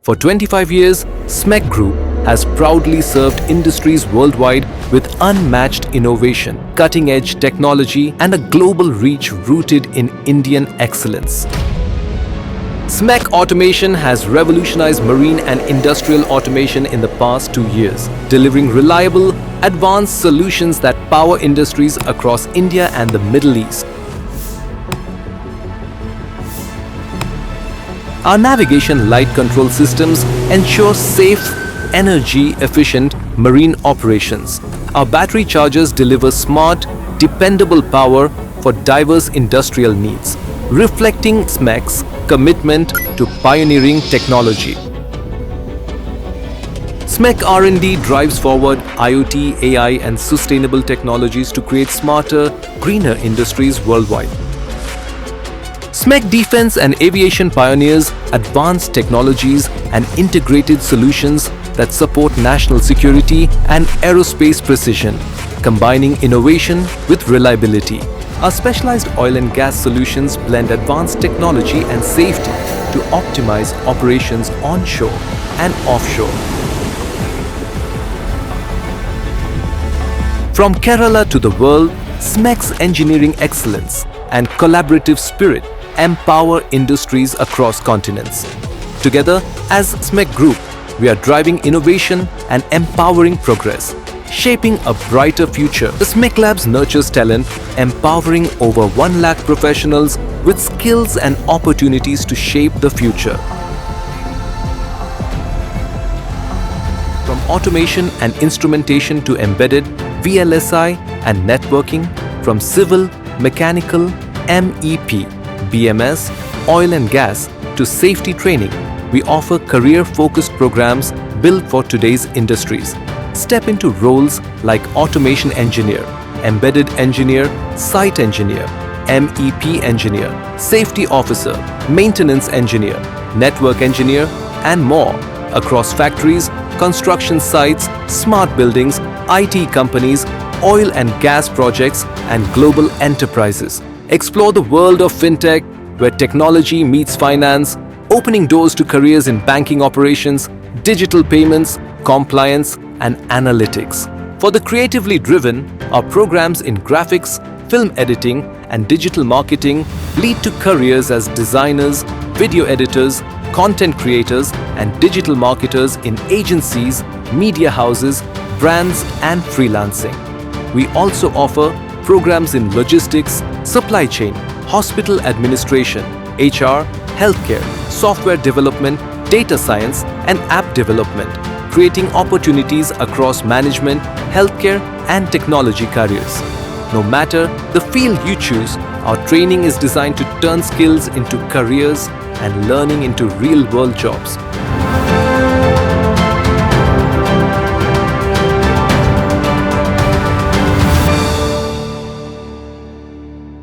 For 25 years, SMEC Group has proudly served industries worldwide with unmatched innovation, cutting-edge technology, and a global reach rooted in Indian excellence. SMEC Automation has revolutionized marine and industrial automation in the past 2 years, delivering reliable, advanced solutions that power industries across India and the Middle East. Our navigation light control systems ensure safe, energy-efficient marine operations. Our battery chargers deliver smart, dependable power for diverse industrial needs, reflecting SMEC's commitment to pioneering technology. SMEC R&D drives forward IoT, AI, and sustainable technologies to create smarter, greener industries worldwide. SMEC Defense and Aviation pioneers advanced technologies and integrated solutions that support national security and aerospace precision, combining innovation with reliability. Our specialized oil and gas solutions blend advanced technology and safety to optimize operations onshore and offshore. From Kerala to the world, SMEC's engineering excellence and collaborative spirit empower industries across continents. Together, as SMEC Group, we are driving innovation and empowering progress, shaping a brighter future. The SMEClabs nurtures talent, empowering over 1 lakh professionals with skills and opportunities to shape the future. From automation and instrumentation to embedded, VLSI and networking, from civil, mechanical, MEP, BMS, oil and gas to safety training, we offer career-focused programs built for today's industries. Step into roles like automation engineer, embedded engineer, site engineer, MEP engineer, safety officer, maintenance engineer, network engineer, and more across factories, construction sites, smart buildings, IT companies, oil and gas projects, and global enterprises. Explore the world of fintech, where technology meets finance, opening doors to careers in banking operations, digital payments, compliance, and analytics. For the creatively driven, our programs in graphics, film editing, and digital marketing lead to careers as designers, video editors, content creators, and digital marketers in agencies, media houses, brands, and freelancing. We also offer programs in logistics, supply chain, hospital administration, HR, healthcare, software development, data science, and app development, creating opportunities across management, healthcare, and technology careers. No matter the field you choose, our training is designed to turn skills into careers and learning into real-world jobs.